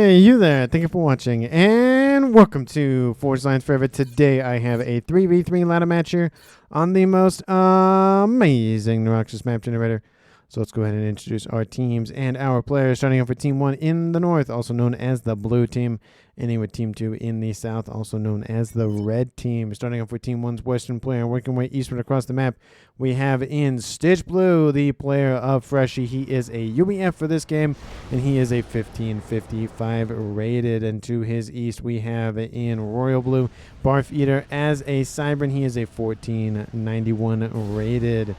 Hey, you there. Thank you for watching, and welcome to Forge Lines Forever. Today, I have a 3v3 ladder match here on the most amazing Neuroxus map generator. So let's go ahead and introduce our teams and our players, starting off with Team 1 in the north, also known as the blue team, ending with Team 2 in the south, also known as the red team. Starting off with Team 1's western player, working way eastward across the map, we have in Stitch Blue, the player of Freshie. He is a UEF for this game, and he is a 1555 rated. And to his east, we have in Royal Blue, Barf Eater as a Cybern. He is a 1491 rated.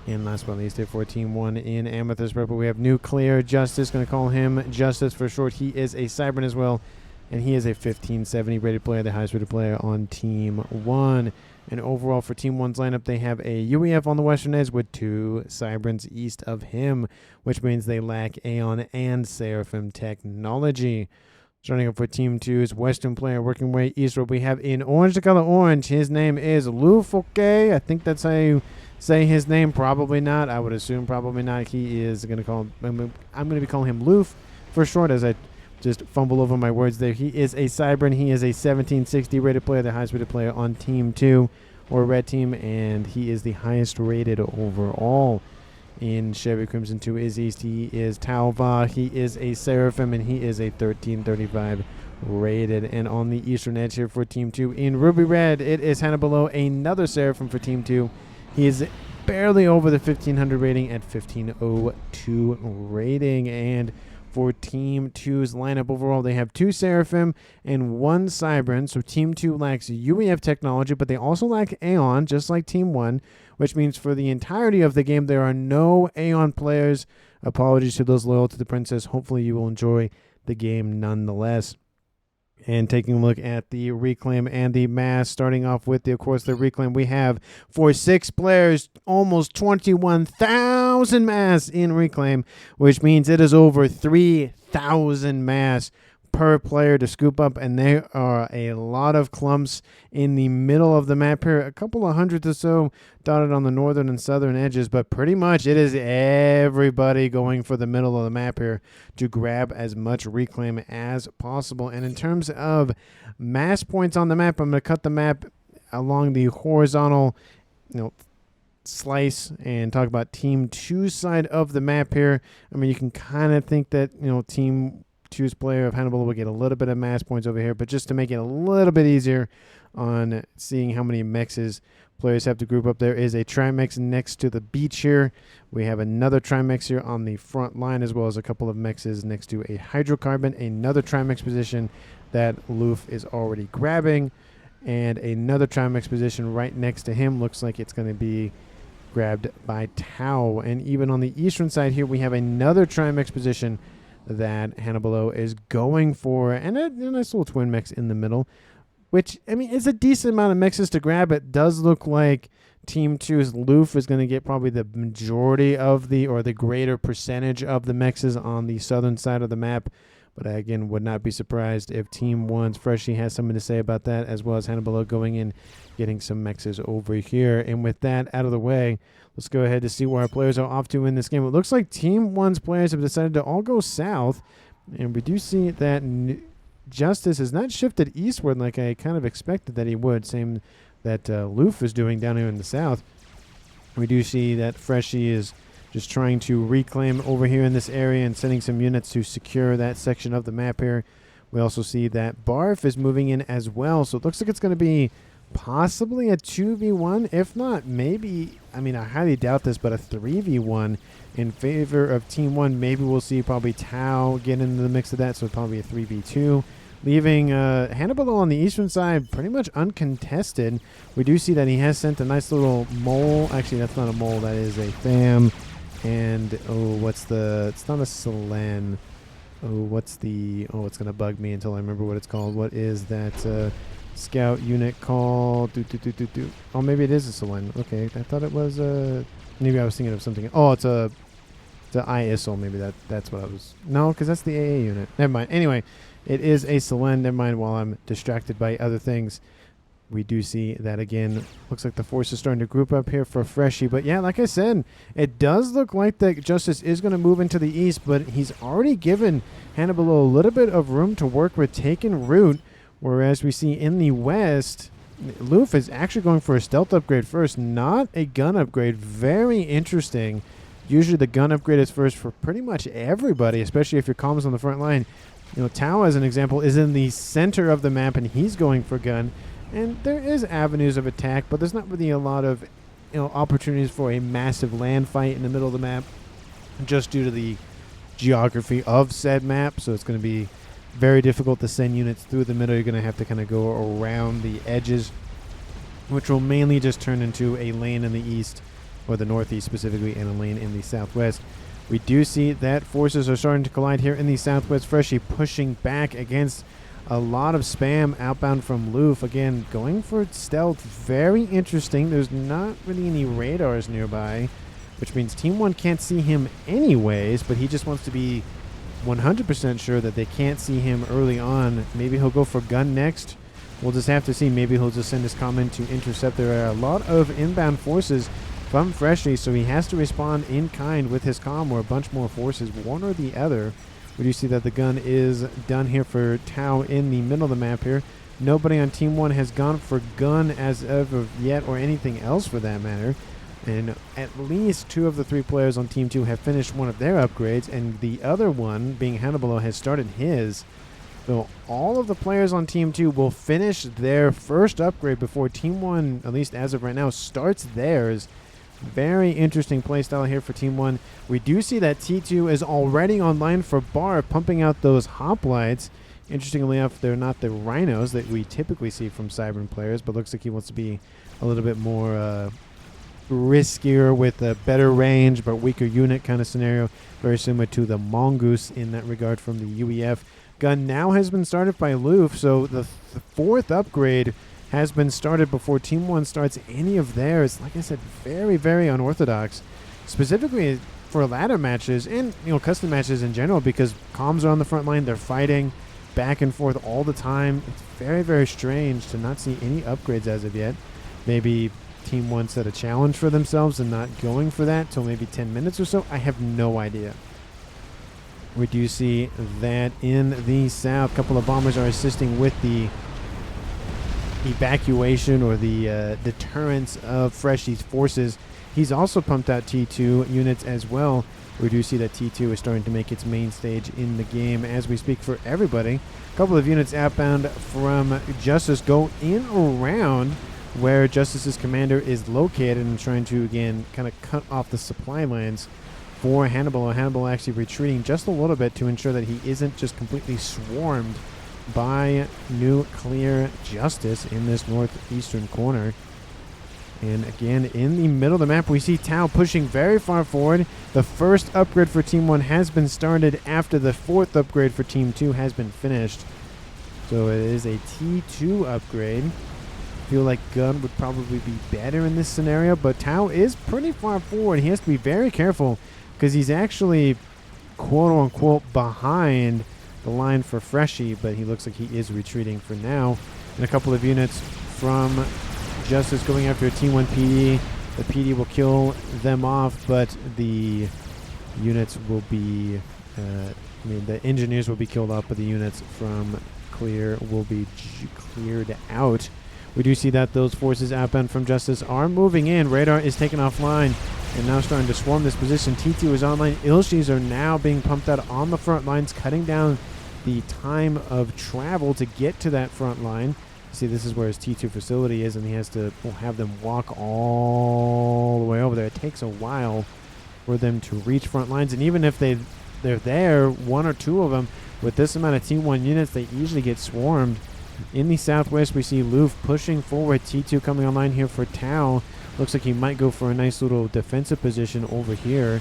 And last but not least, at 14-1 in Amethyst Purple, we have Nuclear Justice. Going to call him Justice for short. He is a Cybern as well, and he is a 1570 rated player, the highest rated player on Team 1. And overall for Team 1's lineup, they have a UEF on the western edge with 2 Cyberns east of him, which means they lack Aeon and Seraphim technology. Starting up for Team 2's western player, working way eastward, we have in orange, the color orange. His name is Lufoke. I think that's how you say his name. Probably not. I would assume probably not. He is going to call him, I'm going to be calling him Loof for short, as I just fumble over my words there. He is a Cybern. He is a 1760 rated player, the highest rated player on Team 2 or red team, and he is the highest rated overall. In Chevy Crimson to his east, he is Talva. He is a Seraphim, and he is a 1335 rated. And on the eastern edge here for Team 2, in Ruby Red, it is Hannah Below, another Seraphim for Team 2. He is barely over the 1500 rating at 1502 rating. And for Team 2's lineup overall, they have 2 Seraphim and 1 Cybern. So Team 2 lacks UEF technology, but they also lack Aeon, just like Team 1, which means for the entirety of the game, there are no Aeon players. Apologies to those loyal to the princess. Hopefully you will enjoy the game nonetheless. And taking a look at the Reclaim and the Mass, starting off with, of course, the Reclaim, we have for 6 players, almost 21,000 Mass in Reclaim, which means it is over 3,000 Mass per player to scoop up, and there are a lot of clumps in the middle of the map here, a couple of hundreds or so dotted on the northern and southern edges, but pretty much it is everybody going for the middle of the map here to grab as much reclaim as possible. And in terms of mass points on the map, I'm going to cut the map along the horizontal, slice and talk about Team 2's side of the map here. I mean, you can kind of think that, Team 2's player of Hannibal will get a little bit of mass points over here, but just to make it a little bit easier on seeing how many mexes players have to group up, there is a Trimex next to the beach here. We have another Trimex here on the front line, as well as a couple of mexes next to a hydrocarbon, another Trimex position that Loof is already grabbing, and another Trimex position right next to him. Looks like it's going to be grabbed by Tau. And even on the eastern side here, we have another Trimex position that Hannibal is going for, and a nice little twin mix in the middle, which, I mean, is a decent amount of mixes to grab. It does look like Team 2's Loof is going to get probably the majority of the greater percentage of the mixes on the southern side of the map. But I, again, would not be surprised if Team 1's Freshie has something to say about that, as well as Hannibal going in, getting some mexes over here. And with that out of the way, let's go ahead to see where our players are off to in this game. It looks like Team 1's players have decided to all go south, and we do see that Justice has not shifted eastward like I kind of expected that he would, same that Loof is doing down here in the south. We do see that Freshie is just trying to reclaim over here in this area and sending some units to secure that section of the map here. We also see that Barf is moving in as well, so it looks like it's going to be possibly a 2v1, if not maybe, I mean, I highly doubt this, but a 3v1 in favor of Team 1. Maybe we'll see probably Tau get into the mix of that, so probably a 3v2, leaving Hannibal on the eastern side pretty much uncontested. We do see that he has sent a nice little mole. Actually, that's not a mole, that is a FAM. And, it's not a Selen. It's going to bug me until I remember what it's called. What is that scout unit called? Oh, maybe it is a Selen. Okay, I thought it was maybe I was thinking of something. Oh, it's the ISO. Maybe that's what I was. No, because that's the AA unit. Never mind. Anyway, it is a Selen. Never mind, while I'm distracted by other things. We do see that again. Looks like the force is starting to group up here for Freshie. But yeah, like I said, it does look like that Justice is going to move into the east, but he's already given Hannibal a little bit of room to work with taking root, whereas we see in the west, Loof is actually going for a stealth upgrade first, not a gun upgrade. Very interesting. Usually the gun upgrade is first for pretty much everybody, especially if your comms on the front line. You know, Tao, as an example, is in the center of the map, and he's going for gun. And there is avenues of attack, but there's not really a lot of opportunities for a massive land fight in the middle of the map, just due to the geography of said map. So it's going to be very difficult to send units through the middle. You're going to have to kind of go around the edges, which will mainly just turn into a lane in the east, or the northeast specifically, and a lane in the southwest. We do see that forces are starting to collide here in the southwest. Freshie pushing back against a lot of spam outbound from Loof. Again, going for stealth. Very interesting. There's not really any radars nearby, which means Team 1 can't see him anyways, but he just wants to be 100% sure that they can't see him early on. Maybe he'll go for gun next. We'll just have to see. Maybe he'll just send his comm to intercept. There are a lot of inbound forces from Freshie, so he has to respond in kind with his comm, or a bunch more forces, one or the other. We do see that the gun is done here for Tao in the middle of the map here. Nobody on Team 1 has gone for gun as of yet, or anything else for that matter. And at least 2 of the 3 players on Team 2 have finished one of their upgrades, and the other one, being Hannibal, has started his. So all of the players on Team 2 will finish their first upgrade before Team 1, at least as of right now, starts theirs. Very interesting playstyle here for Team 1. We do see that T2 is already online for Bar, pumping out those hoplites. Interestingly enough, they're not the rhinos that we typically see from Cybern players, but looks like he wants to be a little bit more riskier with a better range but weaker unit kind of scenario. Very similar to the Mongoose in that regard from the UEF. Gun now has been started by Loof, so the 4th upgrade has been started before Team 1 starts any of theirs. Like I said, very, very unorthodox, specifically for ladder matches and custom matches in general, because comms are on the front line. They're fighting back and forth all the time. It's very, very strange to not see any upgrades as of yet. Maybe Team 1 set a challenge for themselves and not going for that till maybe 10 minutes or so. I have no idea. We do see that in the south, a couple of bombers are assisting with the evacuation or the deterrence of Freshie's forces. He's also pumped out T2 units as well. We do see that T2 is starting to make its main stage in the game as we speak for everybody. A couple of units outbound from Justice go in around where Justice's commander is located and trying to, again, kind of cut off the supply lines for Hannibal. Hannibal actually retreating just a little bit to ensure that he isn't just completely swarmed by nuclear Justice in this northeastern corner. And again, in the middle of the map, we see Tao pushing very far forward. The first upgrade for Team 1 has been started after the 4th upgrade for Team 2 has been finished. So it is a T2 upgrade. I feel like gun would probably be better in this scenario, but Tao is pretty far forward. He has to be very careful because he's actually quote-unquote behind the line for Freshie, but he looks like he is retreating for now. And a couple of units from Justice going after a Team 1 PD. The PD will kill them off, but the units will be, the engineers will be killed off, but the units from Clear will be cleared out. We do see that those forces outbound from Justice are moving in. Radar is taken offline and now starting to swarm this position. T2 is online. Ilshis are now being pumped out on the front lines, cutting down the time of travel to get to that front line. See, this is where his T2 facility is, and he has to have them walk all the way over there. It takes a while for them to reach front lines, and even if they're there, 1 or 2 of them, with this amount of Team 1 units, they easily get swarmed. In the southwest, we see Loof pushing forward. T2 coming online here for Tao. Looks like he might go for a nice little defensive position over here.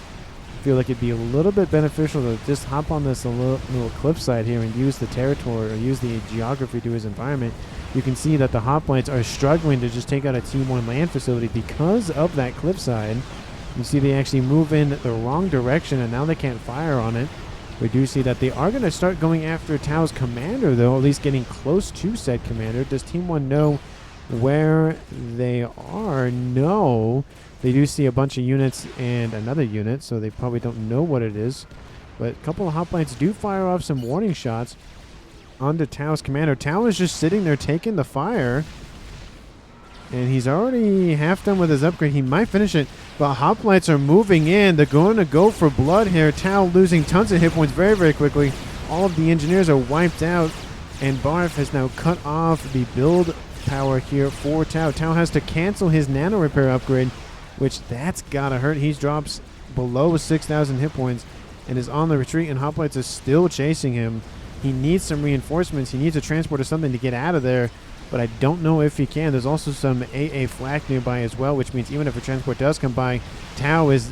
I feel like it'd be a little bit beneficial to just hop on this little cliffside here and use the territory or use the geography to his environment. You can see that the hoplites are struggling to just take out a Team 1 land facility because of that cliffside. You see they actually move in the wrong direction, and now they can't fire on it. We do see that they are going to start going after Tao's commander, though, at least getting close to said commander. Does Team 1 know where they are? No. They do see a bunch of units and another unit, so they probably don't know what it is. But a couple of hoplites do fire off some warning shots onto Tao's commander. Tao is just sitting there taking the fire. And he's already half done with his upgrade. He might finish it. But hoplites are moving in. They're going to go for blood here. Tao losing tons of hit points very, very quickly. All of the engineers are wiped out. And Barf has now cut off the build power here for Tao. Tao has to cancel his nano repair upgrade, which that's got to hurt. He drops below 6,000 hit points and is on the retreat. And hoplites are still chasing him. He needs some reinforcements. He needs a transport or something to get out of there. But I don't know if he can. There's also some AA flak nearby as well, which means even if a transport does come by, Tao is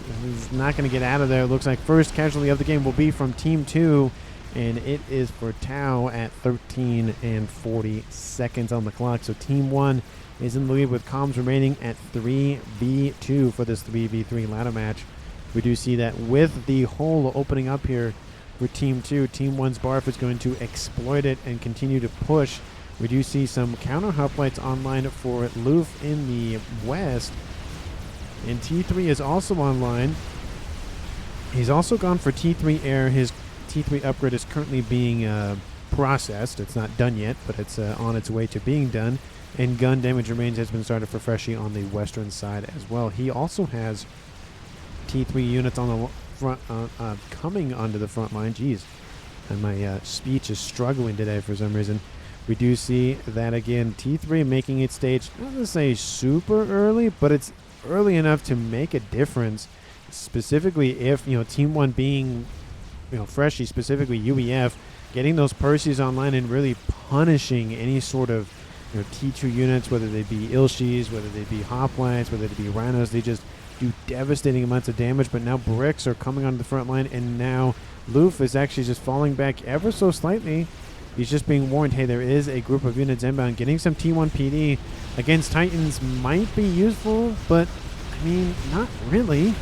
not going to get out of there. It looks like first casualty of the game will be from Team 2, and it is for Tao at 13 and 40 seconds on the clock. So Team 1 is in the lead with comms remaining at 3v2 for this 3v3 ladder match. We do see that with the hole opening up here for Team 2, Team 1's Barf is going to exploit it and continue to push. We do see some counter hoplites online for Loof in the west. And T3 is also online. He's also gone for T3 air. His T3 upgrade is currently being processed. It's not done yet, but it's on its way to being done. And gun damage remains has been started for Freshie on the western side as well. He also has T3 units on the front, coming onto the front line. Jeez, and my speech is struggling today for some reason. We do see that again, T3 making its stage, not to say super early, but it's early enough to make a difference. Specifically if, Team 1 being, Freshie, specifically UEF, getting those Perseus online and really punishing any sort of, T2 units, whether they be Ilshis, whether they be hoplites, whether they be rhinos, they just do devastating amounts of damage. But now bricks are coming onto the front line, and now Loof is actually just falling back ever so slightly. He's just being warned, hey, there is a group of units inbound. Getting some T1 PD against Titans might be useful, but, not really,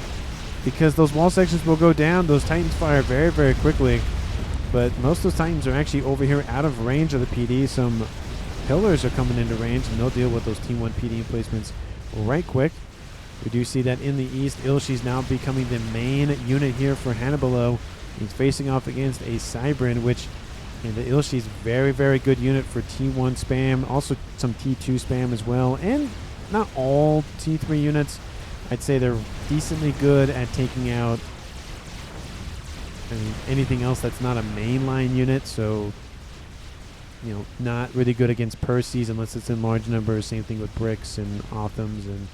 because those wall sections will go down. Those Titans fire very, very quickly, but most of those Titans are actually over here out of range of the PD. Some pillars are coming into range, and they'll deal with those T1 PD emplacements right quick. We do see that in the east, Ilshi's now becoming the main unit here for Hannibalo. He's facing off against a Cybrin, which... And the Ilshi's very, very good unit for T1 spam. Also some T2 spam as well. And not all T3 units. I'd say they're decently good at taking out anything else that's not a mainline unit. So, not really good against Perseus unless it's in large numbers. Same thing with Bricks and Othams and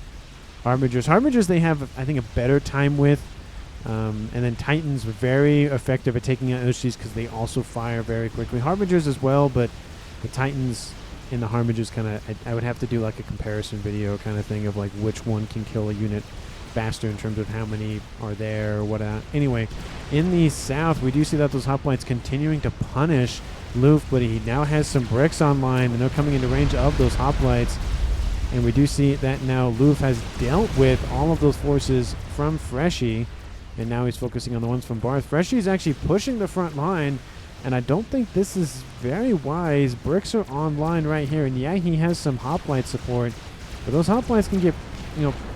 Harbingers. Harbingers they have, I think, a better time with. And then Titans very effective at taking out Ilshis because they also fire very quickly. Harbingers as well, but the Titans and the Harbingers kind of, I would have to do like a comparison video kind of thing of like which one can kill a unit faster in terms of how many are there or what. Anyway, in the south, we do see that those hoplites continuing to punish Loof, but he now has some bricks online and they're coming into range of those hoplites. And we do see that now Loof has dealt with all of those forces from Freshie. And now he's focusing on the ones from Barth. Freshie is actually pushing the front line, and I don't think this is very wise. Bricks are online right here, and yeah, he has some hoplite support, but those hoplites can get,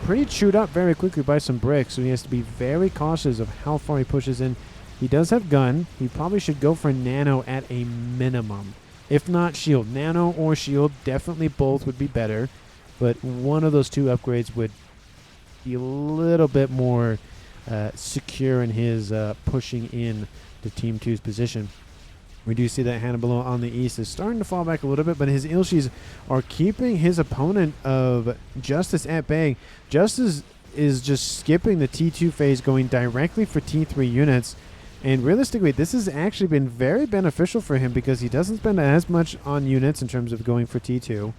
pretty chewed up very quickly by some bricks, so he has to be very cautious of how far he pushes in. He does have gun. He probably should go for nano at a minimum, if not shield. Nano or shield, definitely both would be better, but one of those two upgrades would be a little bit more secure in his pushing in to Team 2's position. We do see that Hannibal on the east is starting to fall back a little bit, but his Ilshis are keeping his opponent of Justice at bay. Justice is just skipping the T2 phase, going directly for T3 units, and realistically this has actually been very beneficial for him because he doesn't spend as much on units in terms of going for T2.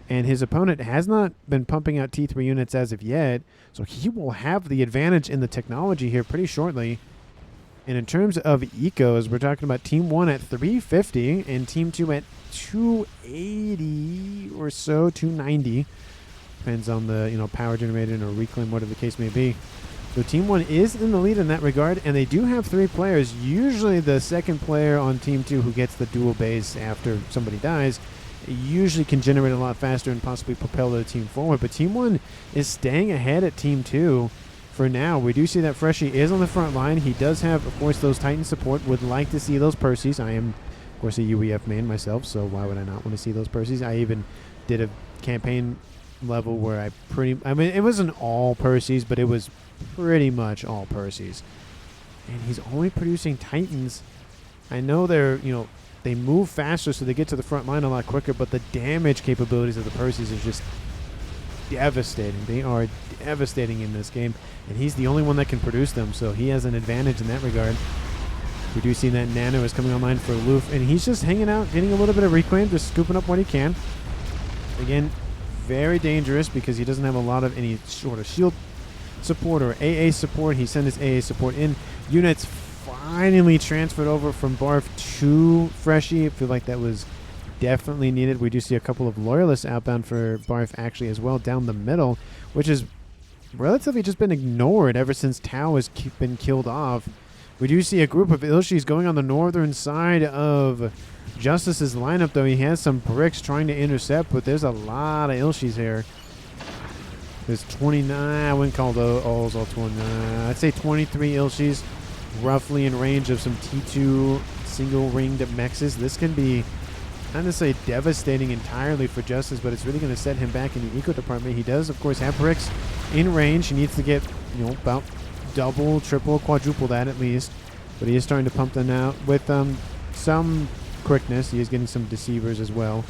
And his opponent has not been pumping out T3 units as of yet, so he will have the advantage in the technology here pretty shortly. And in terms of ecos, we're talking about Team 1 at 350 and Team 2 at 280 or so, 290. Depends on the power generated or reclaim, whatever the case may be. So Team 1 is in the lead in that regard, and they do have 3 players. Usually the second player on Team 2 who gets the dual base after somebody dies usually can generate a lot faster and possibly propel the team forward. But Team 1 is staying ahead at Team 2. for now. We do see that Freshie is on the front line. He does have, of course, those Titan support. Would like to see those Percys. I am, of course, a UEF main myself, so why would I not want to see those Percys? I even did a campaign level where I mean, it wasn't all Percys, but it was pretty much all Percys. And he's only producing Titans. I know they're, they move faster, so they get to the front line a lot quicker, but the damage capabilities of the Percys is just devastating. They are devastating in this game, and he's the only one that can produce them, so he has an advantage in that regard. We do see that Nano is coming online for Loof, and he's just hanging out, getting a little bit of reclaim, just scooping up what he can. Again, very dangerous because he doesn't have a lot of any sort of shield support or AA support. He sent his AA support in. Units finally transferred over from Barf to Freshie. I feel like that was definitely needed. We do see a couple of loyalists outbound for Barf actually as well down the middle, which has relatively just been ignored ever since Tau has been killed off. We do see a group of Ilshis going on the northern side of Justice's lineup, though. He has some bricks trying to intercept, but there's a lot of Ilshis here. There's 29, I wouldn't call those all 29. I'd say 23 Ilshis roughly in range of some T2 single-ringed mexes. This can be, not necessarily devastating entirely for Justice, but it's really going to set him back in the eco department. He does, of course, have bricks in range. He needs to get, about double, triple, quadruple that at least. But he is starting to pump them out with some quickness. He is getting some deceivers as well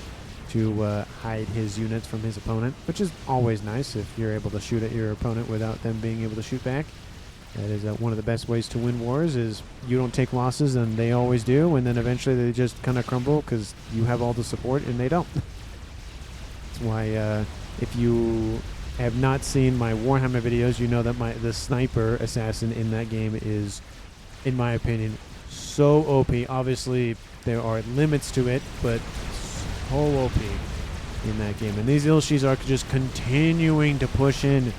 to hide his units from his opponent, which is always nice if you're able to shoot at your opponent without them being able to shoot back. That is one of the best ways to win wars, is you don't take losses and they always do, and then eventually they just kind of crumble because you have all the support and they don't. That's why if you have not seen my Warhammer videos, you know that the sniper assassin in that game is, in my opinion, so OP. Obviously, there are limits to it, but so OP in that game. And these Ilshis are just continuing to push in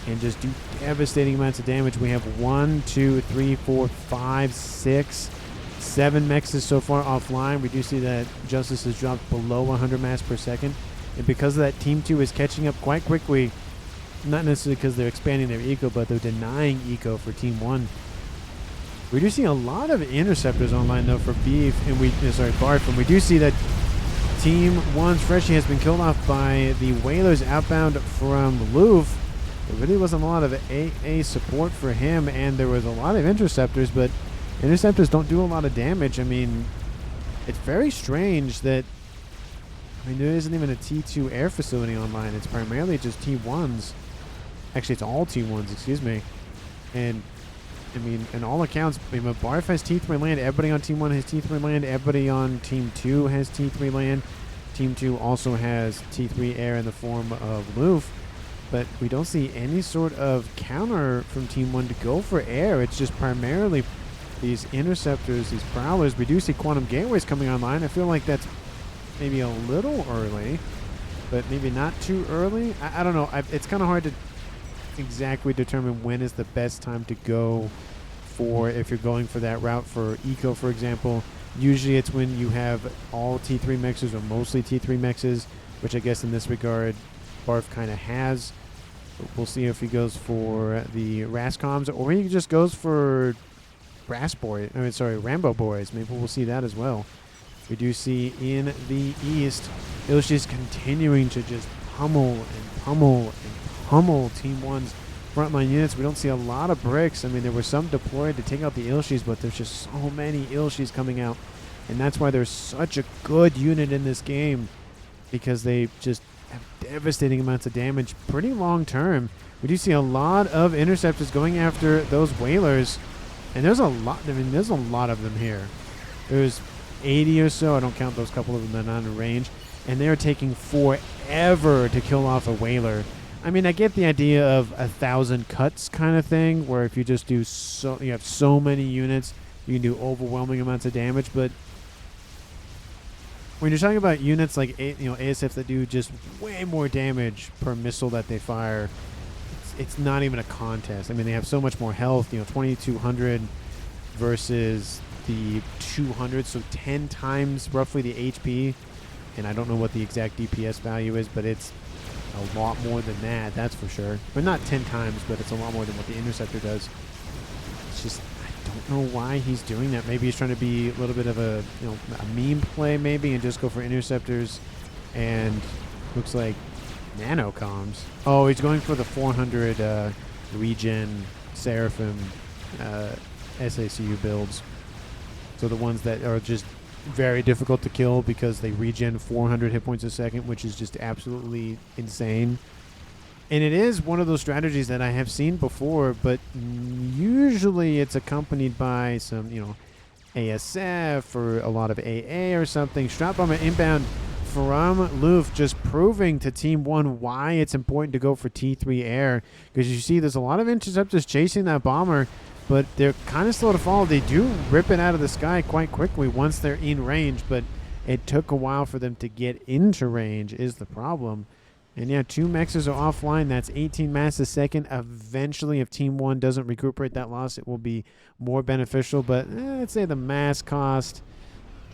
and just do devastating amounts of damage. We have 1, 2, 3, 4, 5, 6, 7 mexes so far offline. We do see that Justice has dropped below 100 mass per second. And because of that, Team 2 is catching up quite quickly. Not necessarily because they're expanding their eco, but they're denying eco for Team 1. We do see a lot of interceptors online, though, for Beef, and Barf, and we do see that Team 1's Freshie has been killed off by the Whalers outbound from Louvre. There really wasn't a lot of AA support for him, and there was a lot of interceptors, but interceptors don't do a lot of damage. I mean, it's very strange that, there isn't even a T2 air facility online. It's primarily just T1s. Actually, it's all T1s, excuse me. And, in all accounts, Barf has T3 land. Everybody on Team 1 has T3 land. Everybody on Team 2 has T3 land. Team 2 also has T3 air in the form of Louvre. But we don't see any sort of counter from Team 1 to go for air. It's just primarily these interceptors, these prowlers. We do see quantum gateways coming online. I feel like that's maybe a little early, but maybe not too early. I don't know. It's kind of hard to exactly determine when is the best time to go for, if you're going for that route for eco, for example. Usually it's when you have all T3 mexes or mostly T3 mexes, which I guess in this regard Barf kind of has. We'll see if he goes for the Rascoms or he just goes for Rambo Boys. Maybe we'll see that as well. We do see in the east, Ilshis continuing to just pummel Team 1's frontline units. We don't see a lot of bricks. There were some deployed to take out the Ilshis, but there's just so many Ilshis coming out. And that's why there's such a good unit in this game, because they just have devastating amounts of damage pretty long term. We do see a lot of interceptors going after those Whalers, and there's a lot. There's a lot of them here. There's 80 or so. I don't count those couple of them that are not in range, and they are taking forever to kill off a Whaler. I get the idea of 1,000 cuts kind of thing, where if you just do you have so many units, you can do overwhelming amounts of damage. But when you're talking about units like ASFs that do just way more damage per missile that they fire, it's not even a contest. They have so much more health. 2,200 versus the 200, so 10 times roughly the HP. And I don't know what the exact DPS value is, but it's a lot more than that, that's for sure. But not 10 times, but it's a lot more than what the Interceptor does. It's just, I don't know why he's doing that. Maybe he's trying to be a little bit of a, you know, a meme play maybe and just go for Interceptors and looks like nano comms. Oh, he's going for the 400 regen Seraphim SACU builds. So the ones that are just very difficult to kill because they regen 400 hit points a second, which is just absolutely insane. And it is one of those strategies that I have seen before, but usually it's accompanied by some, you know, ASF or a lot of AA or something. Strap Bomber inbound from Loof, just proving to Team 1 why it's important to go for T3 air. Because you see there's a lot of Interceptors chasing that bomber, but they're kind of slow to follow. They do rip it out of the sky quite quickly once they're in range, but it took a while for them to get into range is the problem. And yeah, 2 mexes are offline. That's 18 mass a second. Eventually, if Team 1 doesn't recuperate that loss, it will be more beneficial. But let's say the mass cost,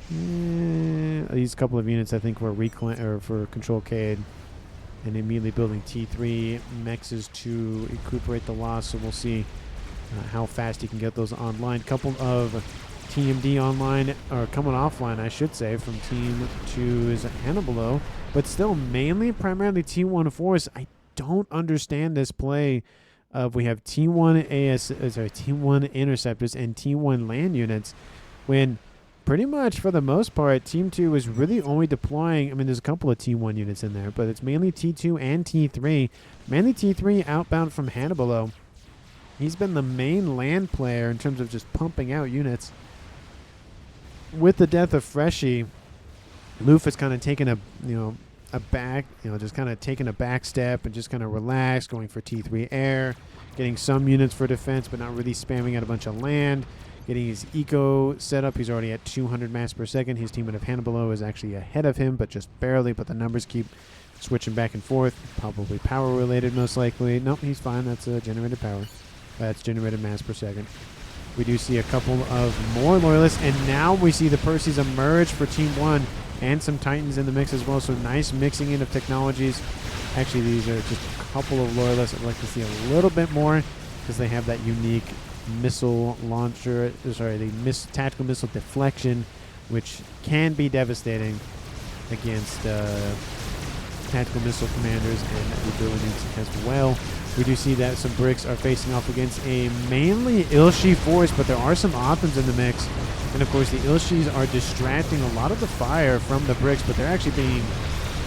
these couple of units I think were for Control Cade. And immediately building T3 mexes to recuperate the loss. So we'll see how fast you can get those online. Couple of TMD online, or coming offline, I should say, from Team 2's Hannibalo, but still primarily T1 Force. I don't understand this play of we have T1 T1 Interceptors and T1 land units when pretty much for the most part Team 2 is really only deploying, I mean there's a couple of T1 units in there, but it's mainly T2 and T3. Mainly T3 outbound from Hannibalo. He's been the main land player in terms of just pumping out units. With the death of Freshie, Loof has kind of taken just kind of taking a back step and just kind of relaxed, going for T3 air, getting some units for defense, but not really spamming out a bunch of land, getting his eco set up. He's already at 200 mass per second. His teammate of Hannibalo is actually ahead of him, but just barely, but the numbers keep switching back and forth. Probably power related, most likely. Nope, he's fine. That's generated power. That's generated mass per second. We do see a couple of more Loyalists, and now we see the Percys emerge for Team 1 and some Titans in the mix as well. So nice mixing in of technologies. Actually, these are just a couple of Loyalists I'd like to see a little bit more because they have that unique missile launcher, tactical missile deflection, which can be devastating against tactical missile commanders and the abilities as well. We do see that some bricks are facing off against a mainly Ilshi force, but there are some Othams in the mix. And of course the Ilshis are distracting a lot of the fire from the bricks, but they're actually being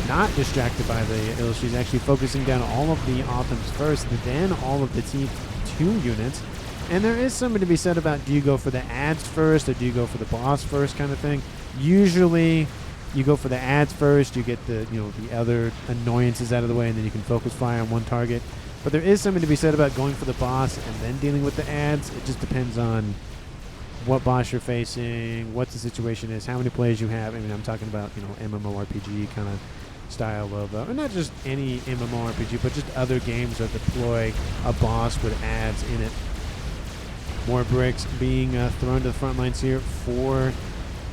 not distracted by the Ilshis, actually focusing down all of the Othams first, and then all of the T2 units. And there is something to be said about, do you go for the ads first or do you go for the boss first kind of thing? Usually you go for the ads first, you get the the other annoyances out of the way, and then you can focus fire on one target. But there is something to be said about going for the boss and then dealing with the ads. It just depends on what boss you're facing, what the situation is, how many players you have. I mean, I'm talking about, MMORPG kind of style of, not just any MMORPG, but just other games that deploy a boss with ads in it. More bricks being thrown to the front lines here for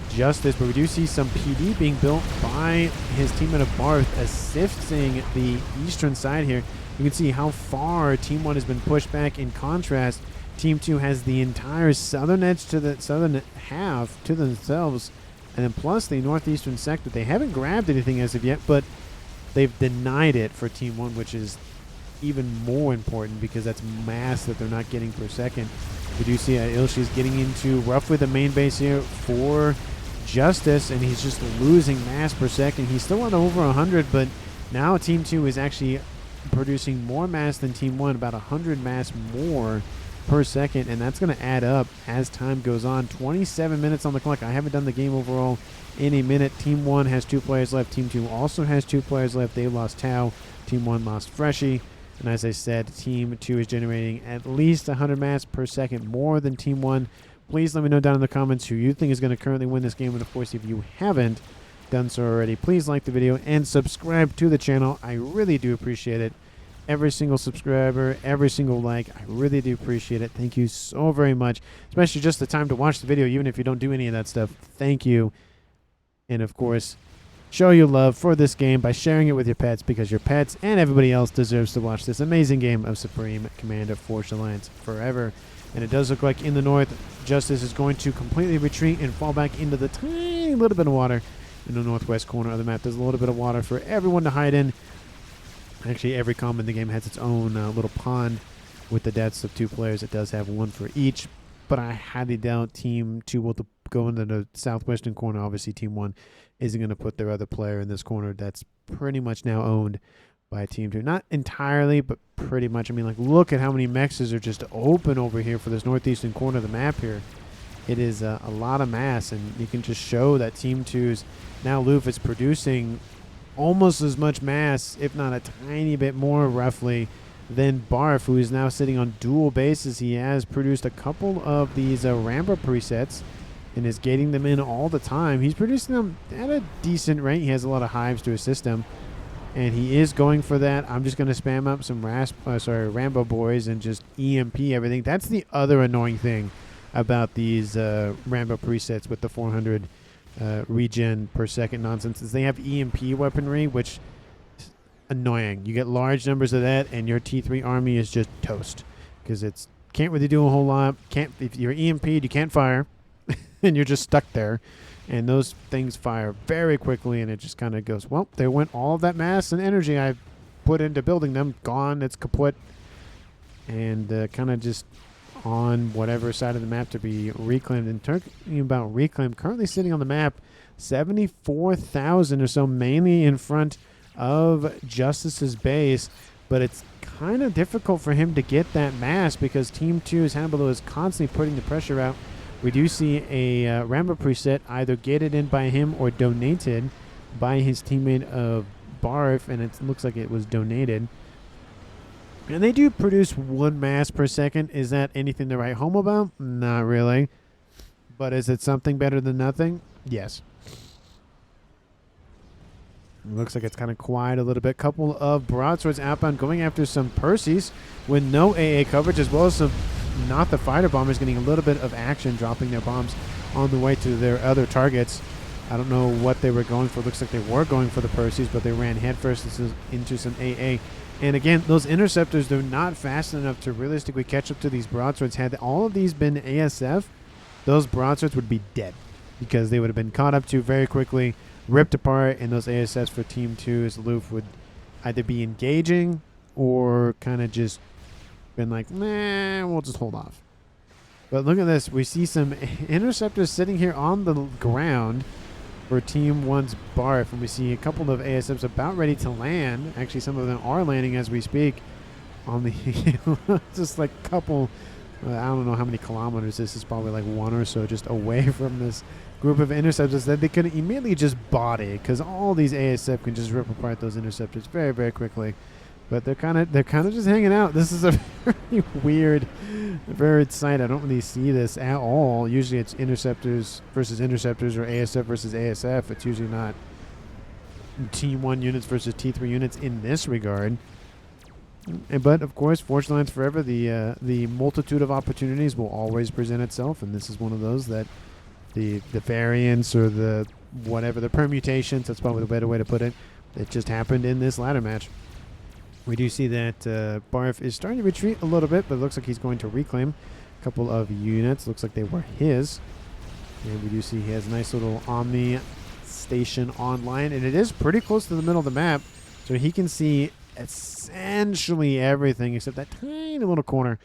Justice, but we do see some PD being built by his teammate of Barth, assisting the eastern side here. You can see how far Team 1 has been pushed back. In contrast, Team 2 has the entire southern edge to the southern half to themselves, and then plus the northeastern sector. They haven't grabbed anything as of yet, but they've denied it for Team 1, which is even more important because that's mass that they're not getting per second. We do see Ilshi is getting into roughly the main base here for Justice, and he's just losing mass per second. He's still at over 100, but now Team 2 is actually producing more mass than Team 1, about 100 mass more per second, and that's going to add up as time goes on. 27 minutes on the clock. I haven't done the game overall in a minute. Team 1 has 2 players left. Team 2 also has 2 players left. They lost Tau. Team 1 lost Freshie. And as I said, Team 2 is generating at least 100 mass per second more than Team 1. Please let me know down in the comments who you think is going to currently win this game. And of course, if you haven't done so already, please like the video and subscribe to the channel. I really do appreciate it. Every single subscriber, every single like, I really do appreciate it. Thank you so very much, especially just the time to watch the video, even if you don't do any of that stuff. Thank you. And of course, show your love for this game by sharing it with your pets, because your pets and everybody else deserves to watch this amazing game of Supreme Commander Forged Alliance forever. And it does look like in the north, Justice is going to completely retreat and fall back into the tiny little bit of water in the northwest corner of the map. There's a little bit of water for everyone to hide in. Actually, every combo in the game has its own little pond with the deaths of 2 players. It does have one for each, but I highly doubt Team 2 will go into the southwestern corner. Obviously, Team 1 isn't going to put their other player in this corner that's pretty much now owned by Team 2. Not entirely, but pretty much. I mean, like, look at how many mexes are just open over here for this northeastern corner of the map here. It is a lot of mass, and you can just show that Team 2's now Loof is producing almost as much mass, if not a tiny bit more roughly, than Barf, who is now sitting on dual bases. He has produced a couple of these Rambo presets and is gating them in all the time. He's producing them at a decent rate. He has a lot of hives to assist him, and he is going for that. I'm just going to spam up some Rambo boys and just EMP everything. That's the other annoying thing about these Rambo presets with the 400 regen per second nonsense is they have EMP weaponry, which is annoying. You get large numbers of that, and your T3 army is just toast because it's can't really do a whole lot. If you're EMP'd, you can't fire. And you're just stuck there, and those things fire very quickly, and it just kind of goes, well, there went all of that mass and energy I put into building them, gone, it's kaput, and kind of just on whatever side of the map to be reclaimed. And talking about reclaim, currently sitting on the map, 74,000 or so, mainly in front of Justice's base, but it's kind of difficult for him to get that mass because Team 2's Hannibal is constantly putting the pressure out. We do see a Rambo preset either gated in by him or donated by his teammate of Barf, and it looks like it was donated. And they do produce 1 mass per second. Is that anything to write home about? Not really. But is it something better than nothing? Yes. It looks like it's kind of quiet a little bit. Couple of broadswords outbound going after some Perseus with no AA coverage, as well as some not the fighter bombers getting a little bit of action, dropping their bombs on the way to their other targets. I don't know what they were going for. Looks like they were going for the Perseus, but they ran headfirst into some AA. And again, those interceptors, they're not fast enough to realistically catch up to these broadswords. Had all of these been ASF, those broadswords would be dead because they would have been caught up to very quickly, ripped apart, and those ASFs for Team 2's Loof would either be engaging or kind of just been like, nah, we'll just hold off. But look at this. We see some interceptors sitting here on the ground for Team 1's Barf, and we see a couple of ASFs about ready to land. Actually, some of them are landing as we speak on the just like a couple, I don't know how many kilometers. This is probably like 1 or so just away from this group of interceptors that they could immediately just body, because all these ASF can just rip apart those interceptors very, very quickly. But they're kind of just hanging out. This is a very weird sight. I don't really see this at all. Usually it's interceptors versus interceptors or ASF versus ASF. It's usually not Team 1 units versus T3 units in this regard. But of course, Forged Alliance forever, the multitude of opportunities will always present itself, and this is one of those that the variance or the whatever, the permutations, that's probably the better way to put it, it just happened in this ladder match. We do see that Barf is starting to retreat a little bit, but it looks like he's going to reclaim a couple of units. Looks like they were his. And we do see he has a nice little Omni station online, and it is pretty close to the middle of the map, so he can see essentially everything except that tiny little corner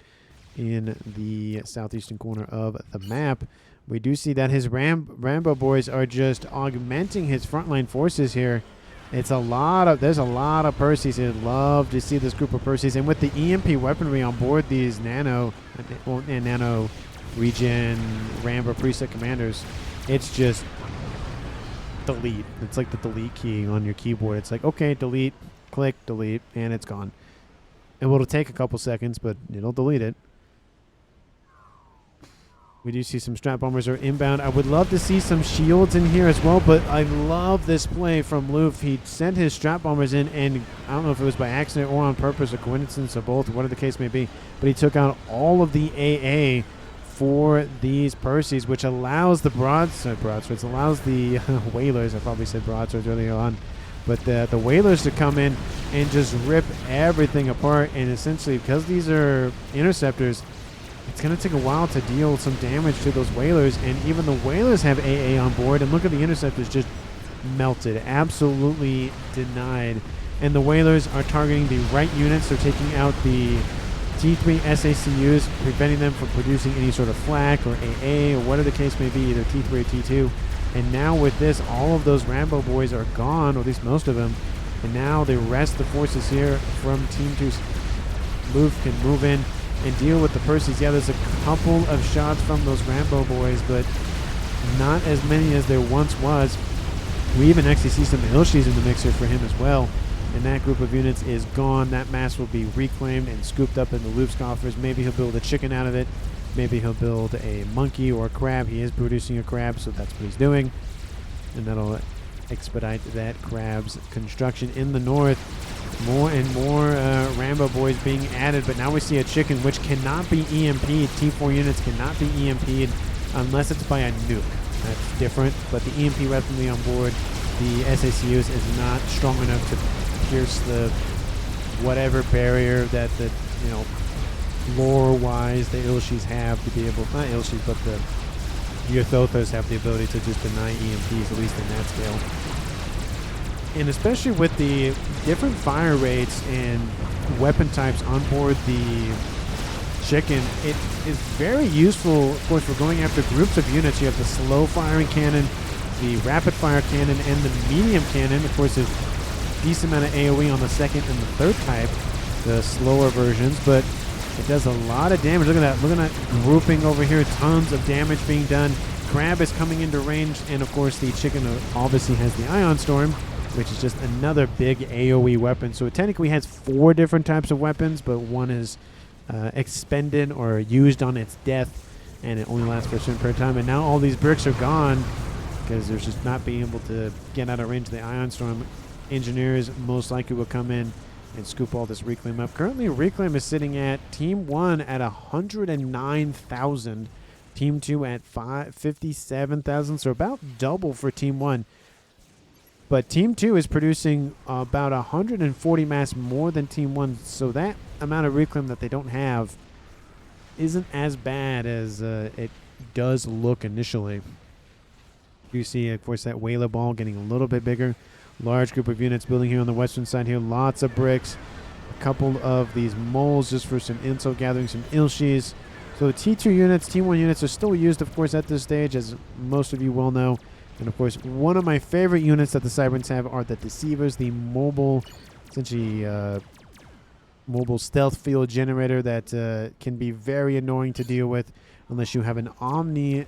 in the southeastern corner of the map. We do see that his Rambo boys are just augmenting his frontline forces here. There's a lot of Perseus here. Love to see this group of Perseus. And with the EMP weaponry on board these nano regen Rambo preset commanders, it's just delete. It's like the delete key on your keyboard. It's like, okay, delete, click, delete, and it's gone. And it'll take a couple seconds, but it'll delete it. We do see some strap bombers are inbound. I would love to see some shields in here as well, but I love this play from Loof. He sent his strap bombers in, and I don't know if it was by accident or on purpose or coincidence or both, whatever the case may be, but he took out all of the AA for these Percies, which allows the broadswords, allows the whalers, I probably said broadswords earlier on, but the whalers to come in and just rip everything apart. And essentially, because these are interceptors, it's going to take a while to deal some damage to those whalers, and even the whalers have AA on board, and look at the interceptors just melted, absolutely denied. And the whalers are targeting the right units. They're taking out the T3 SACUs, preventing them from producing any sort of flak or AA or whatever the case may be, either T3 or T2. And now with this, all of those Rambo boys are gone, or at least most of them. And now the rest of the forces here from Team 2's can move in and deal with the Percies. Yeah, there's a couple of shots from those Rambo boys, but not as many as there once was. We even actually see some Ilshis in the mixer for him as well. And that group of units is gone. That mass will be reclaimed and scooped up in the loop coffers. Maybe he'll build a chicken out of it. Maybe he'll build a monkey or a crab. He is producing a crab, so that's what he's doing. And that'll expedite that crab's construction in the north. More and more Rambo boys being added, but now we see a chicken which cannot be EMP'd. T4 units cannot be EMP'd unless it's by a nuke. That's different, but the EMP weaponry on board the SACUs is not strong enough to pierce the whatever barrier that the, you know, lore-wise the Ilshis have to be able, not Ilshis, but the Yothothas have the ability to just deny EMPs, at least in that scale. And especially with the different fire rates and weapon types on board the chicken, it is very useful, of course, for going after groups of units. You have the slow firing cannon, the rapid fire cannon, and the medium cannon. Of course, there's a decent amount of AoE on the second and the third type, the slower versions, but it does a lot of damage. Look at that. Look at that grouping over here. Tons of damage being done. Crab is coming into range, and of course the chicken obviously has the Ion Storm, which is just another big AoE weapon. So it technically has 4 different types of weapons, but one is expended or used on its death, and it only lasts for a certain period of time. And now all these bricks are gone because there's just not being able to get out of range of the Ion Storm. Engineers most likely will come in and scoop all this reclaim up. Currently, reclaim is sitting at Team 1 at 109,000, Team 2 at 57,000, so about double for Team 1. But Team 2 is producing about 140 mass more than Team 1, so that amount of reclaim that they don't have isn't as bad as it does look initially. You see, of course, that whaler ball getting a little bit bigger. Large group of units building here on the western side here. Lots of bricks. A couple of these moles just for some intel gathering, some Ilshis. So the T2 units, T1 units are still used, of course, at this stage, as most of you well know. And, of course, one of my favorite units that the Cyberns have are the Deceivers, the mobile, essentially mobile stealth field generator that can be very annoying to deal with unless you have an Omni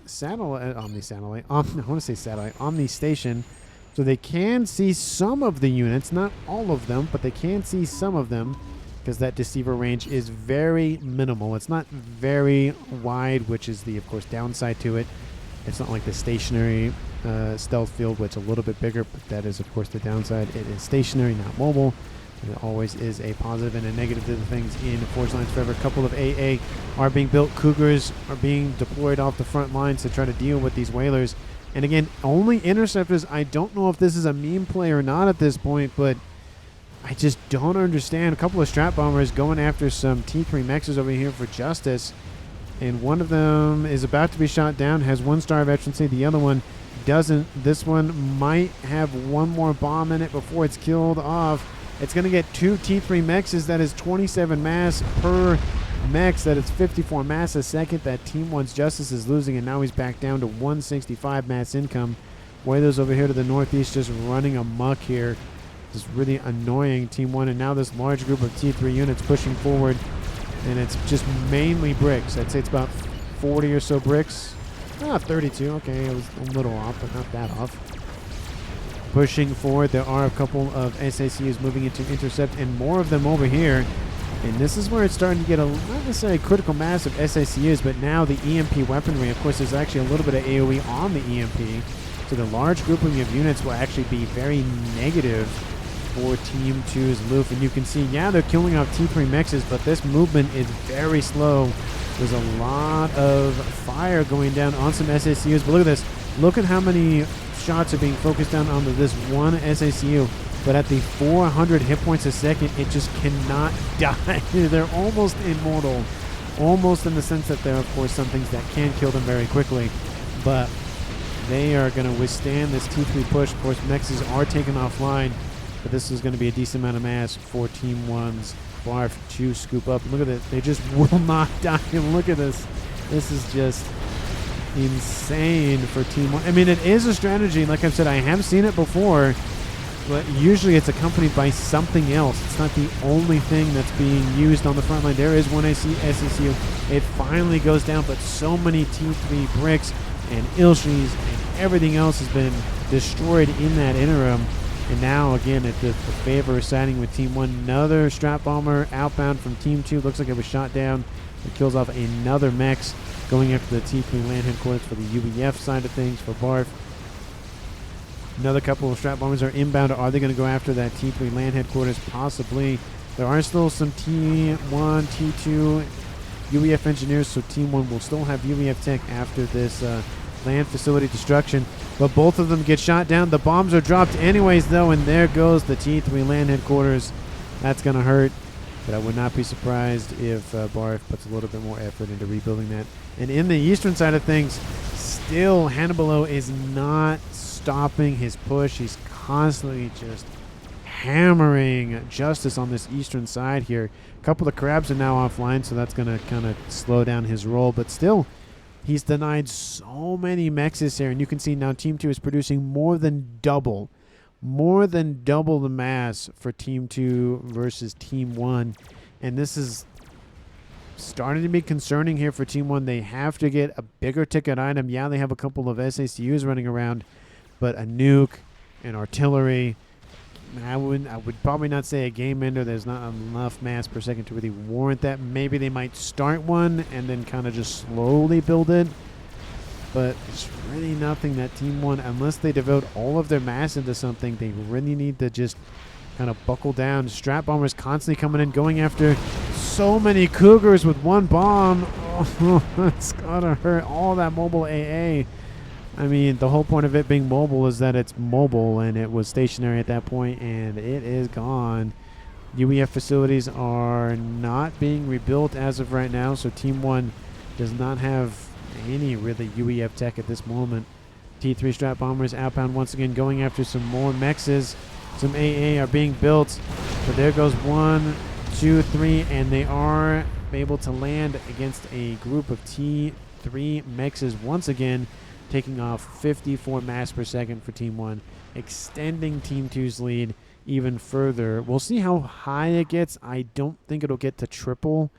station. So they can see some of the units, not all of them, but they can see some of them because that Deceiver range is very minimal. It's not very wide, which is the, of course, downside to it. It's not like the stationary stealth field, which is a little bit bigger, but that is, of course, the downside. It is stationary, not mobile. And it always is a positive and a negative to the things in Forge Lines Forever. A couple of AA are being built. Cougars are being deployed off the front lines to try to deal with these whalers. And again, only interceptors. I don't know if this is a meme play or not at this point, but I just don't understand. A couple of strap bombers going after some T3 mexes over here for justice. And one of them is about to be shot down, has 1 star of veterancy. The other one doesn't. This one might have 1 more bomb in it before it's killed off. It's going to get 2 T3 mexes. That is 27 mass per mex. That is 54 mass a second. That Team 1's Justice is losing, and now he's back down to 165 mass income. Whalers over here to the northeast just running amok here. Just really annoying Team 1. And now this large group of T3 units pushing forward, and it's just mainly bricks. I'd say it's about 40 or so bricks. 32. Okay, it was a little off, but not that off. Pushing forward, there are a couple of SACUs moving into intercept, and more of them over here. And this is where it's starting to get a not necessarily critical mass of SACUs, but now the EMP weaponry. Of course, there's actually a little bit of AoE on the EMP, so the large grouping of units will actually be very negative for Team 2's Loof. And you can see, yeah, they're killing off T3 mexes, but this movement is very slow. There's a lot of fire going down on some SACUs. But look at this. Look at how many shots are being focused down onto this one SACU. But at the 400 hit points a second, it just cannot die. They're almost immortal. Almost in the sense that there are, of course, some things that can kill them very quickly. But they are going to withstand this T3 push. Of course, mexes are taken offline. But this is going to be a decent amount of mass for Team 1's Barf to scoop up. Look at it. They just will not die. Look at this. This is just insane for Team 1. I mean, it is a strategy. Like I've said, I have seen it before. But usually it's accompanied by something else. It's not the only thing that's being used on the front line. There is one SACU. It finally goes down, but so many T3 bricks and Ilshis and everything else has been destroyed in that interim. And now, again, the favor is siding with Team 1. Another strap bomber outbound from Team 2. Looks like it was shot down. It kills off another Mex going after the T3 land headquarters for the UEF side of things for Barf. Another couple of strap bombers are inbound. Are they going to go after that T3 land headquarters? Possibly. There are still some T1, T2 UEF engineers, so Team 1 will still have UEF tech after this land facility destruction. But both of them get shot down. The bombs are dropped anyways, though, and there goes the T3 land headquarters. That's going to hurt, but I would not be surprised if Barf puts a little bit more effort into rebuilding that. And in the eastern side of things, still Hannibalo is not stopping his push. He's constantly just hammering justice on this eastern side here. A couple of crabs are now offline, so that's going to kind of slow down his roll. But still, he's denied so many mexes here. And you can see now Team 2 is producing more than double the mass for Team 2 versus Team 1. And this is starting to be concerning here for Team 1. They have to get a bigger ticket item. Yeah, they have a couple of SACUs running around, but a nuke and artillery, I would probably not say a game ender. There's not enough mass per second to really warrant that. Maybe they might start one and then kind of just slowly build it. But it's really nothing that Team 1, unless they devote all of their mass into something, they really need to just kind of buckle down. Strap bombers constantly coming in, going after so many Cougars with one bomb. Oh, it's gotta hurt. All that mobile AA. I mean, the whole point of it being mobile is that it's mobile, and it was stationary at that point, and it is gone. UEF facilities are not being rebuilt as of right now, so Team 1 does not have any really UEF tech at this moment. T3 strap bombers outbound once again, going after some more mexes. Some AA are being built, but there goes 1, 2, 3, and they are able to land against a group of T3 mexes once again, taking off 54 mass per second for Team 1, extending Team 2's lead even further. We'll see how high it gets. I don't think it'll get to triple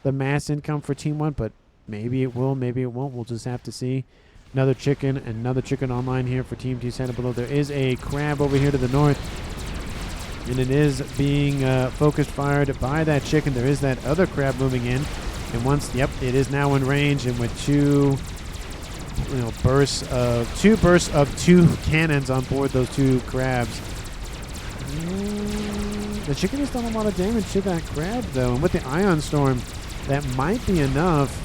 the mass income for Team 1, but maybe it will, maybe it won't. We'll just have to see. Another chicken online here for Team 2 center below. There is a crab over here to the north, and it is being focused fired by that chicken. There is that other crab moving in, and once, yep, it is now in range, and with two bursts of 2 cannons on board those 2 crabs. The chicken has done a lot of damage to that crab, though, and with the ion storm, that might be enough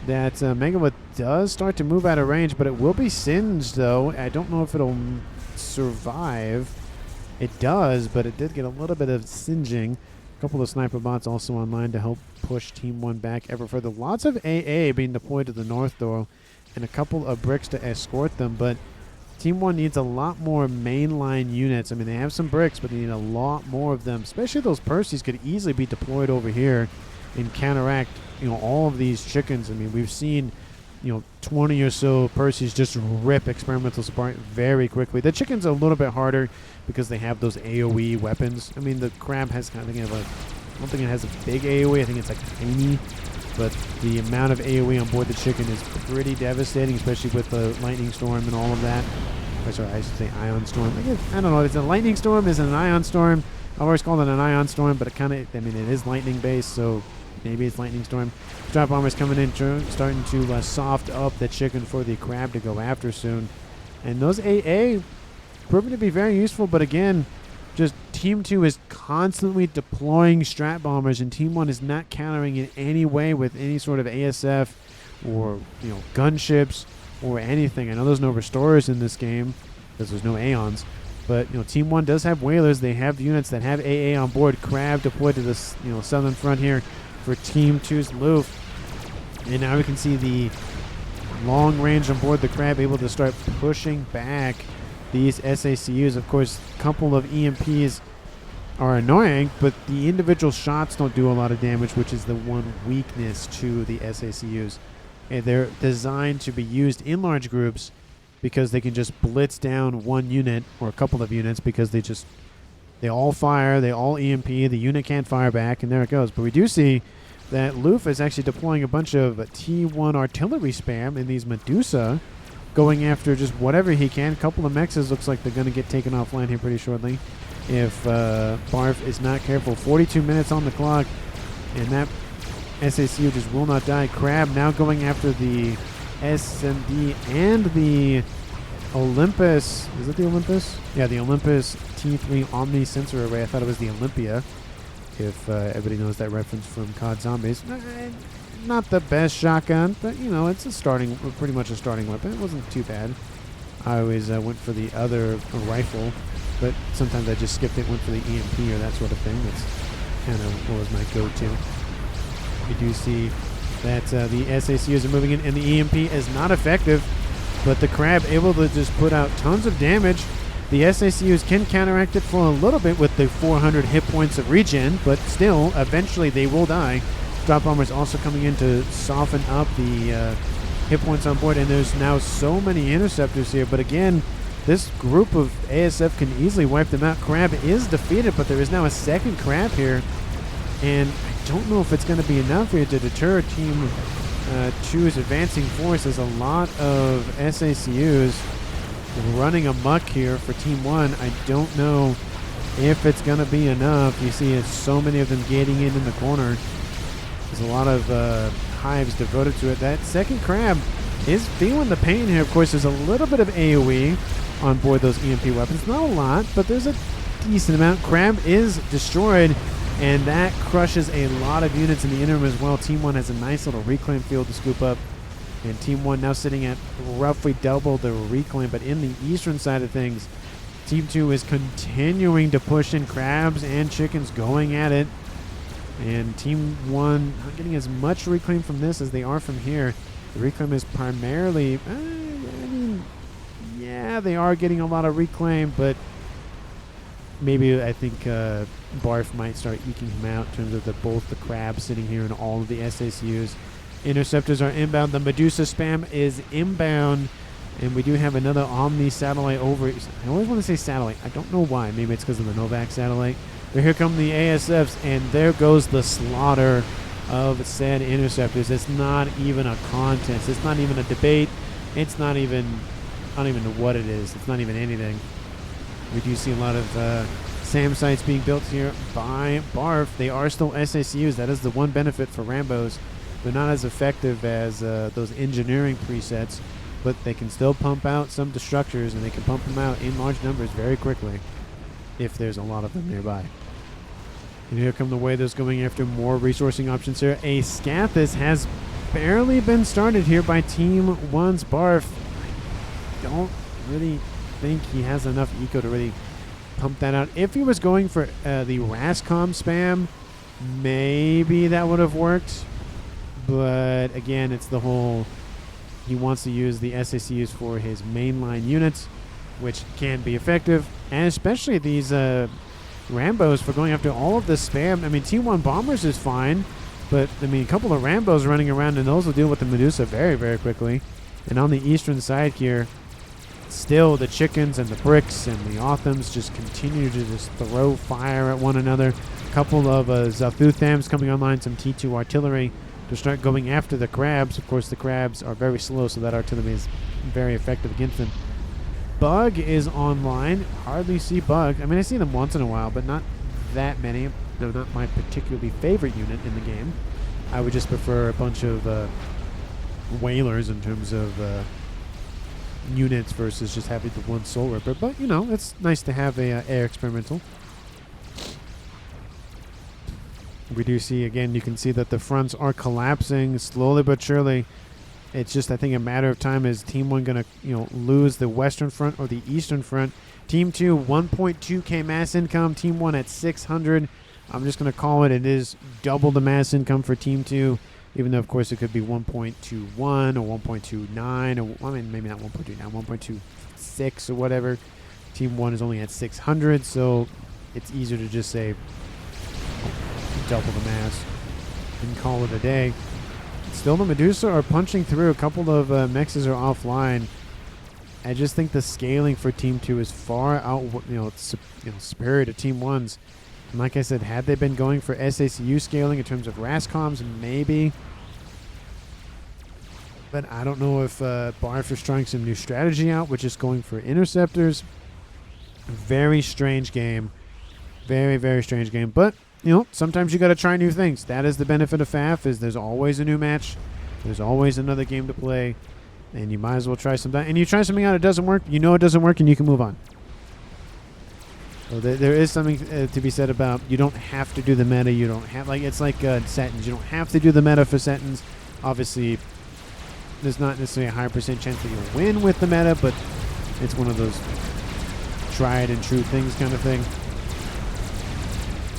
that Megawatt does start to move out of range, but it will be singed, though. I don't know if it'll survive. It does, but it did get a little bit of singeing. A couple of sniper bots also online to help push Team 1 back ever further. Lots of AA being deployed to the north, though, and a couple of bricks to escort them, but Team 1 needs a lot more mainline units. I mean, they have some bricks, but they need a lot more of them, especially those Percys could easily be deployed over here and counteract, all of these chickens. I mean, we've seen, 20 or so Percys just rip experimentals apart very quickly. The chickens are a little bit harder because they have those AoE weapons. I mean, the crab has I don't think it has a big AoE. I think it's like tiny. But the amount of AoE on board the chicken is pretty devastating, especially with the lightning storm and all of that. Or sorry, I should say ion storm. I don't know. Is it a lightning storm? Is it an ion storm? I've always called it an ion storm, but it is lightning based, so maybe it's lightning storm. Strap bombers coming in, starting to soft up the chicken for the crab to go after soon. And those AA proving to be very useful, but again, just Team 2 is constantly deploying strat bombers, and Team 1 is not countering in any way with any sort of ASF or, you know, gunships or anything. I know there's no restorers in this game because there's no Aeons, but, you know, Team 1 does have whalers. They have units that have AA on board. Crab deployed to this, you know, southern front here for Team 2's Loof. And now we can see the long range on board the Crab able to start pushing back these SACUs. Of course, a couple of EMPs are annoying, but the individual shots don't do a lot of damage, which is the one weakness to the SACUs. And they're designed to be used in large groups because they can just blitz down one unit or a couple of units because they all fire, they all EMP, the unit can't fire back, and there it goes. But we do see that Loof is actually deploying a bunch of T1 artillery spam in these Medusa, going after just whatever he can. A couple of mexes looks like they're going to get taken offline here pretty shortly if Barf is not careful. 42 minutes on the clock, and that SACU just will not die. Crab now going after the SMD and the Olympus. Is it the Olympus? Yeah, the Olympus T3 Omni Sensor Array. I thought it was the Olympia, if everybody knows that reference from COD Zombies. Not the best shotgun, but, you know, it's pretty much a starting weapon. It wasn't too bad. I always went for the other rifle, but sometimes I just skipped it, went for the EMP or that sort of thing. That's kind of what was my go-to. We do see that the SACUs are moving in, and the EMP is not effective, but the Crab able to just put out tons of damage. The SACUs can counteract it for a little bit with the 400 hit points of regen, but still, eventually they will die. Drop bombers also coming in to soften up the hit points on board, and there's now so many interceptors here, but again, this group of ASF can easily wipe them out. Crab is defeated, but there is now a second Crab here, and I don't know if it's going to be enough here to deter Team 2's advancing force. There's a lot of SACUs running amok here for Team 1. I don't know if it's going to be enough. You see so many of them gating in the corner. There's a lot of hives devoted to it. That second Crab is feeling the pain here. Of course, there's a little bit of AoE on board those EMP weapons. Not a lot, but there's a decent amount. Crab is destroyed, and that crushes a lot of units in the interim as well. Team 1 has a nice little reclaim field to scoop up, and Team 1 now sitting at roughly double the reclaim. But in the eastern side of things, Team 2 is continuing to push in. Crabs and chickens going at it. And Team 1 not getting as much reclaim from this as they are from here. The reclaim is primarily, I mean, yeah, they are getting a lot of reclaim, but maybe I think Barf might start eking him out in terms of both the Crabs sitting here and all of the SACUs. Interceptors are inbound. The Medusa spam is inbound, and we do have another Omni satellite over. I always want to say satellite. I don't know why. Maybe it's because of the Novak satellite. But here come the ASFs, and there goes the slaughter of said interceptors. It's not even a contest. It's not even a debate. It's not even, I don't even know what it is. It's not even anything. We do see a lot of SAM sites being built here by Barf. They are still SACUs. That is the one benefit for Rambos. They're not as effective as those engineering presets, but they can still pump out some destructors, and they can pump them out in large numbers very quickly if there's a lot of them nearby. And here come the Waithos going after more resourcing options here. A Scathis has barely been started here by Team 1's Barf. I don't really think he has enough eco to really pump that out. If he was going for the Rascom spam, maybe that would have worked. But again, it's the whole, he wants to use the SACUs for his mainline units, which can be effective, and especially these Rambos for going after all of this spam. I mean, Team 1 Bombers is fine, but I mean, a couple of Rambos running around, and those will deal with the Medusa very, very quickly. And on the eastern side here, still the chickens and the bricks and the Othams just continue to just throw fire at one another. A couple of Zathuthams coming online, some T2 artillery to start going after the Crabs. Of course, the Crabs are very slow, so that artillery is very effective against them. Bug is online. Hardly see Bug. I mean, I see them once in a while, but not that many. They're not my particularly favorite unit in the game. I would just prefer a bunch of whalers in terms of units versus just having the one Soul Ripper. But, you know, it's nice to have a air experimental. We do see, again, you can see that the fronts are collapsing slowly but surely. It's just, I think, a matter of time. Is Team 1 going to, lose the western front or the eastern front? Team 2, 1.2K mass income. Team 1 at 600. I'm just going to call it. It is double the mass income for Team 2, even though, of course, it could be 1.21 or 1.29. Or, I mean, maybe not 1.29, 1.26 or whatever. Team 1 is only at 600, so it's easier to just say double the mass and call it a day. Still, the Medusa are punching through. A couple of mexes are offline. I just think the scaling for Team 2 is far out, superior to Team 1's. And like I said, had they been going for SACU scaling in terms of RASCOMs, maybe. But I don't know if Barf is trying some new strategy out, which is going for interceptors. Very strange game. Very, very strange game. But sometimes you got to try new things. That is the benefit of FAF, is there's always a new match. There's always another game to play. And you might as well try something. And you try something out, it doesn't work. You know it doesn't work, and you can move on. So there is something to be said about you don't have to do the meta. You don't have, it's like Settins. You don't have to do the meta for Settins. Obviously, there's not necessarily a higher percent chance that you'll win with the meta, but it's one of those tried and true things kind of thing.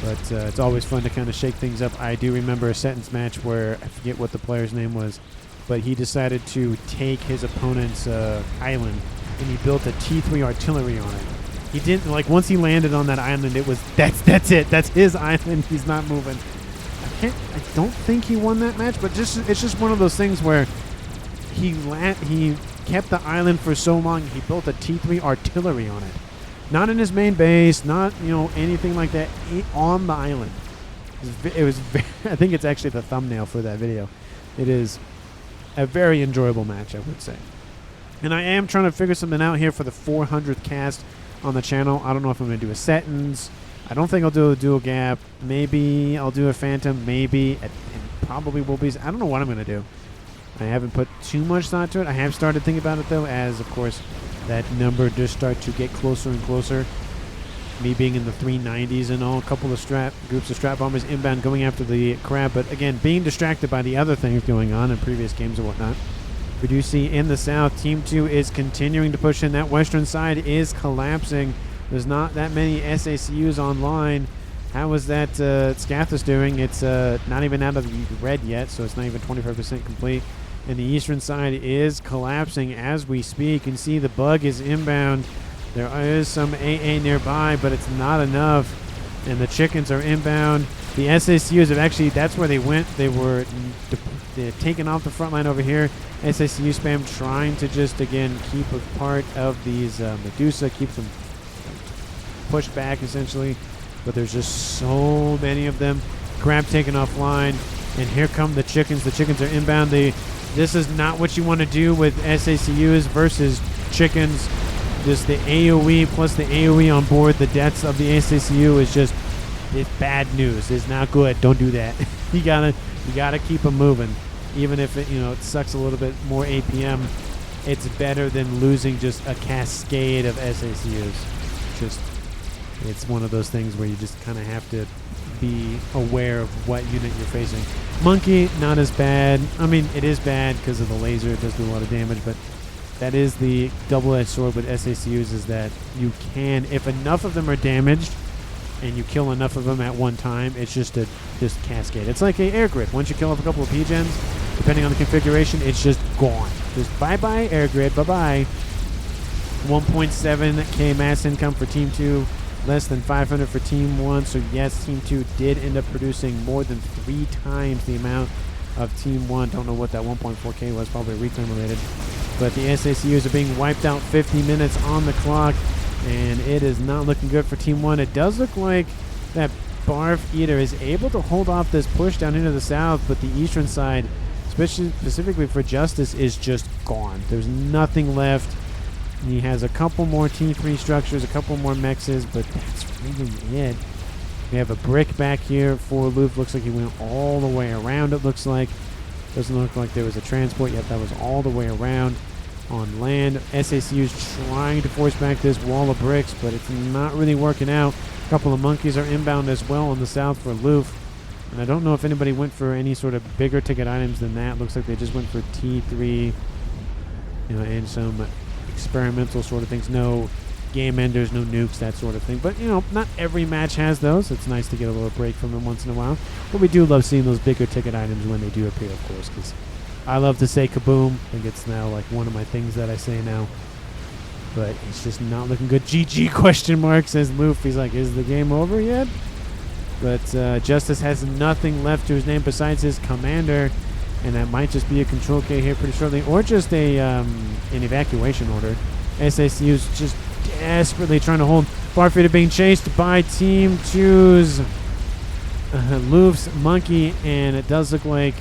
But it's always fun to kind of shake things up. I do remember a Settins match where I forget what the player's name was, but he decided to take his opponent's island, and he built a T3 artillery on it. He didn't, once he landed on that island, it was, that's it. That's his island. He's not moving. I don't think he won that match, but it's just one of those things where he kept the island for so long, he built a T3 artillery on it. Not in his main base, not, anything like that, on the island. It was I think it's actually the thumbnail for that video. It is a very enjoyable match, I would say. And I am trying to figure something out here for the 400th cast on the channel. I don't know if I'm going to do a Settins. I don't think I'll do a dual gap. Maybe I'll do a Phantom. Maybe. And probably will be. I don't know what I'm going to do. I haven't put too much thought to it. I have started thinking about it, though, as, of course, that number does start to get closer and closer. Me being in the 390s and all. A couple of groups of strat bombers inbound going after the crab. But, again, being distracted by the other things going on in previous games and whatnot. We do see in the south, Team 2 is continuing to push in. That western side is collapsing. There's not that many SACUs online. How is that Scathus doing? It's not even out of the red yet, so it's not even 25% complete. And the eastern side is collapsing as we speak. You can see the bug is inbound. There is some AA nearby, but it's not enough. And the chickens are inbound. The SACUs have actually, that's where they went. They were taken off the front line over here. SACU spam trying to just, again, keep a part of these Medusa, keep them pushed back, essentially. But there's just so many of them. Crab taken offline. And here come the chickens. The chickens are inbound. This is not what you want to do with SACUs versus chickens. Just the AoE plus the AoE on board. The deaths of the SACU is just, it's bad news. It's not good. Don't do that. you gotta keep them moving. Even if it sucks a little bit more APM, it's better than losing just a cascade of SACUs. It's one of those things where you just kind of have to be aware of what unit you're facing. Monkey, not as bad. I mean, it is bad because of the laser. It does do a lot of damage, but that is the double-edged sword with SACUs, is that you can, if enough of them are damaged and you kill enough of them at one time, it's just cascade. It's like an air grid. Once you kill off a couple of P-gens, depending on the configuration, it's just gone. Just bye-bye air grid, bye-bye. 1.7K mass income for Team 2, less than 500 for Team 1. So yes, Team 2 did end up producing more than 3 times the amount of Team 1. Don't know what that 1.4K was, probably reclaim related. But the SACUs are being wiped out, 50 minutes on the clock, and it is not looking good for Team 1. It does look like that Barf Eater is able to hold off this push down into the south, but the eastern side, specifically for Justice, is just gone. There's nothing left. And he has a couple more T3 structures, a couple more mexes, but that's really it. We have a brick back here for Loof. Looks like he went all the way around, it looks like. Doesn't look like there was a transport yet. That was all the way around on land. SACU is trying to force back this wall of bricks, but it's not really working out. A couple of monkeys are inbound as well on the south for Loof. And I don't know if anybody went for any sort of bigger ticket items than that. Looks like they just went for T3, and some experimental sort of things. No game enders, no nukes, that sort of thing. But, not every match has those. It's nice to get a little break from them once in a while. But we do love seeing those bigger ticket items when they do appear, of course, because I love to say kaboom. I think it's now like one of my things that I say now. But it's just not looking good. GG question mark, says Loof. He's like, is the game over yet? But Justice has nothing left to his name besides his commander. And that might just be a control K here pretty shortly. Or just an evacuation order. SACU's just desperately trying to hold. Barfeeder being chased by Team 2's Loof's Monkey. And it does look like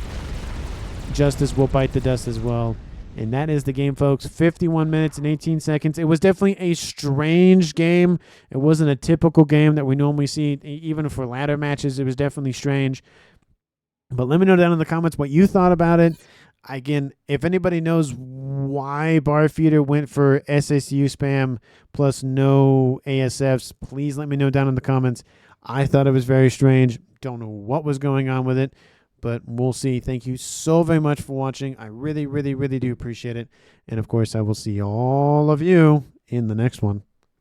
Justice will bite the dust as well. And that is the game, folks. 51 minutes and 18 seconds. It was definitely a strange game. It wasn't a typical game that we normally see. Even for ladder matches, it was definitely strange. But let me know down in the comments what you thought about it. Again, if anybody knows why Barfeeder went for SACU spam plus no ASFs, please let me know down in the comments. I thought it was very strange. Don't know what was going on with it. But we'll see. Thank you so very much for watching. I really, really, really do appreciate it. And, of course, I will see all of you in the next one.